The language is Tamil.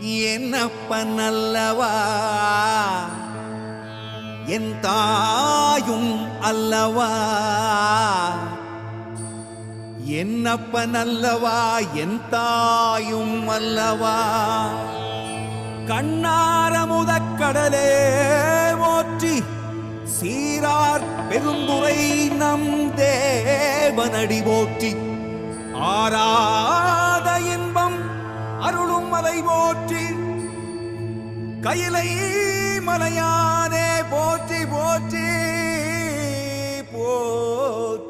என்னப்பன் அல்லவா என் தாயும் அல்லவா என்னப்பன் அல்லவா என் தாயும் அல்லவா கண்ணார முதக்கடலே போற்றி சீரார் பெருந்துரை நம் தேவனடி போற்றி ஆராத இன்பம் அருளும் மலை போற்றி கையிலை மலையானே போற்றி போற்றி போற்றி